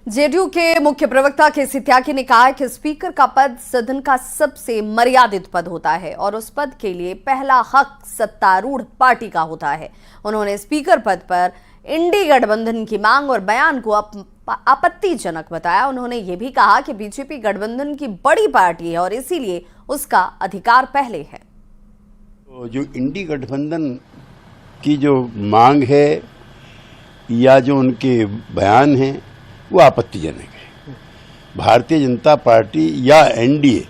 JDU के मुख्य प्रवक्ता केसी त्यागी ने कहा है कि स्पीकर का पद सदन का सबसे मर्यादित पद होता है और उस पद के लिए पहला हक सत्तारूढ़ पार्टी का होता है। उन्होंने स्पीकर पद पर इंडी गठबंधन की मांग और बयान को आपत्तिजनक बताया। उन्होंने ये भी कहा कि बीजेपी गठबंधन की बड़ी पार्टी है और इसीलिए उसका अधिकार पहले है। तो जो इंडी गठबंधन की जो मांग है या जो उनके बयान हैं वो आपत्तिजनक है। भारतीय जनता पार्टी या एनडीए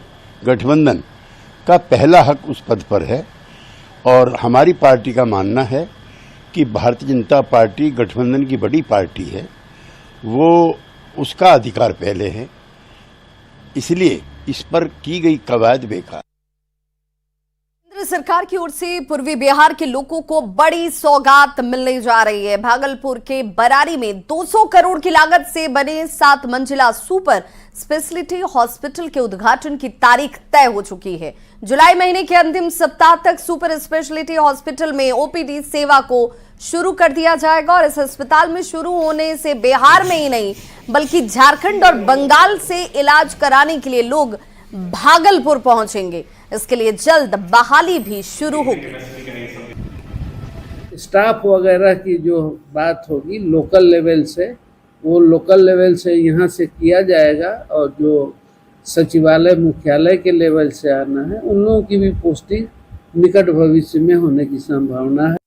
गठबंधन का पहला हक उस पद पर है और हमारी पार्टी का मानना है कि भारतीय जनता पार्टी गठबंधन की बड़ी पार्टी है, वो उसका अधिकार पहले है, इसलिए इस पर की गई कवायद बेकार। केंद्र सरकार की ओर से पूर्वी बिहार के लोगों को बड़ी सौगात मिलने जा रही है। भागलपुर के बरारी में 200 करोड़ की लागत से बने 7 मंजिला सुपर स्पेशलिटी हॉस्पिटल के उद्घाटन की तारीख तय हो चुकी है। जुलाई महीने के अंतिम सप्ताह तक सुपर स्पेशलिटी हॉस्पिटल में ओपीडी सेवा को शुरू कर दिया जाएगा और इस अस्पताल में शुरू होने से बिहार में ही नहीं बल्कि झारखंड और बंगाल से इलाज कराने के लिए लोग भागलपुर पहुंचेंगे। इसके लिए जल्द बहाली भी शुरू होगी। स्टाफ वगैरह की जो बात होगी लोकल लेवल से, वो लोकल लेवल से यहाँ से किया जाएगा और जो सचिवालय मुख्यालय के लेवल से आना है उन लोगों की भी पोस्टिंग निकट भविष्य में होने की संभावना है।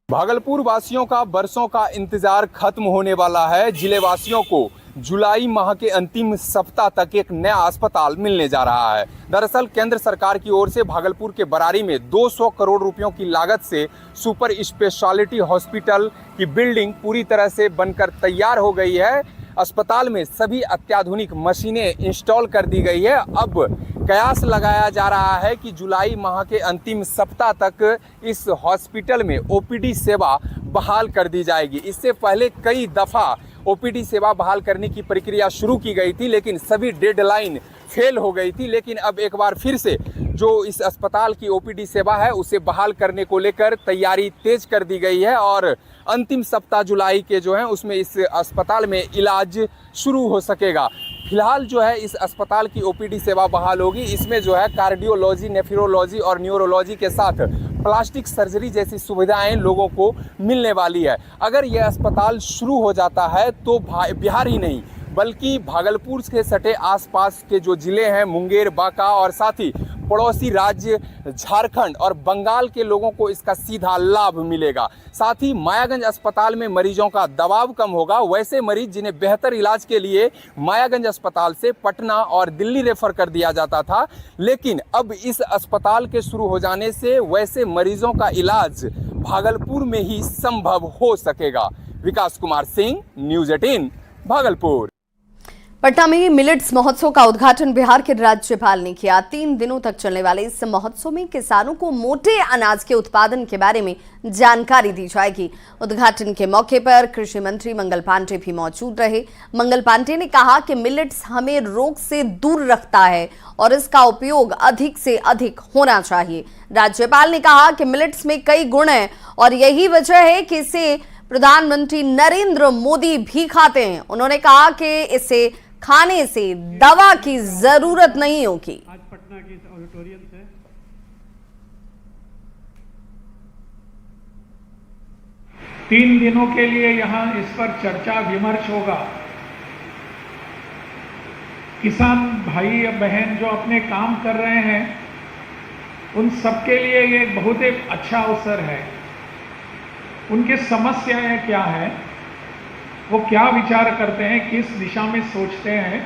भागलपुर वासियों का बरसों का इंतजार खत्म होने वाला है। जिले वासियों को जुलाई माह के अंतिम सप्ताह तक एक नया अस्पताल मिलने जा रहा है। दरअसल केंद्र सरकार की ओर से भागलपुर के बरारी में 200 करोड़ रुपयों की लागत से सुपर स्पेशलिटी हॉस्पिटल की बिल्डिंग पूरी तरह से बनकर तैयार हो गई है। अस्पताल में सभी अत्याधुनिक मशीनें इंस्टॉल कर दी गई है। अब कयास लगाया जा रहा है कि जुलाई माह के अंतिम सप्ताह तक इस हॉस्पिटल में ओपीडी सेवा बहाल कर दी जाएगी। इससे पहले कई दफ़ा ओपीडी सेवा बहाल करने की प्रक्रिया शुरू की गई थी, लेकिन सभी डेडलाइन फेल हो गई थी। लेकिन अब एक बार फिर से जो इस अस्पताल की ओपीडी सेवा है उसे बहाल करने को लेकर तैयारी तेज कर दी गई है और अंतिम सप्ताह जुलाई के जो है उसमें इस अस्पताल में इलाज शुरू हो सकेगा। फिलहाल जो है इस अस्पताल की ओपीडी सेवा बहाल होगी। इसमें जो है कार्डियोलॉजी, नेफ्रोलॉजी और न्यूरोलॉजी के साथ प्लास्टिक सर्जरी जैसी सुविधाएं लोगों को मिलने वाली है। अगर यह अस्पताल शुरू हो जाता है तो बिहार ही नहीं बल्कि भागलपुर के सटे आसपास के जो जिले हैं मुंगेर, बांका और साथ ही पड़ोसी राज्य झारखंड और बंगाल के लोगों को इसका सीधा लाभ मिलेगा। साथ ही मायागंज अस्पताल में मरीजों का दबाव कम होगा। वैसे मरीज जिन्हें बेहतर इलाज के लिए मायागंज अस्पताल से पटना और दिल्ली रेफर कर दिया जाता था, लेकिन अब इस अस्पताल के शुरू हो जाने से वैसे मरीजों का इलाज भागलपुर में ही संभव हो सकेगा। विकास कुमार सिंह, न्यूज़ 18 भागलपुर। पटना में मिलेट्स महोत्सव का उद्घाटन बिहार के राज्यपाल ने किया। 3 दिनों तक चलने वाले इस महोत्सव में किसानों को मोटे अनाज के उत्पादन के बारे में जानकारी दी जाएगी। उद्घाटन के मौके पर कृषि मंत्री मंगल पांडे भी मौजूद रहे। मंगल पांडे ने कहा कि मिलेट्स हमें रोग से दूर रखता है और इसका उपयोग अधिक से अधिक होना चाहिए। राज्यपाल ने कहा कि मिलेट्स में कई गुण हैं और यही वजह है कि इसे प्रधानमंत्री नरेंद्र मोदी भी खाते हैं। उन्होंने कहा कि इसे खाने से दवा की जरूरत नहीं होगी। आज पटना के ऑडिटोरियम से 3 दिनों के लिए यहाँ इस पर चर्चा विमर्श होगा। किसान भाई या बहन जो अपने काम कर रहे हैं उन सबके लिए ये बहुत एक अच्छा अवसर है। उनकी समस्याएं क्या है, वो क्या विचार करते हैं, किस दिशा में सोचते हैं,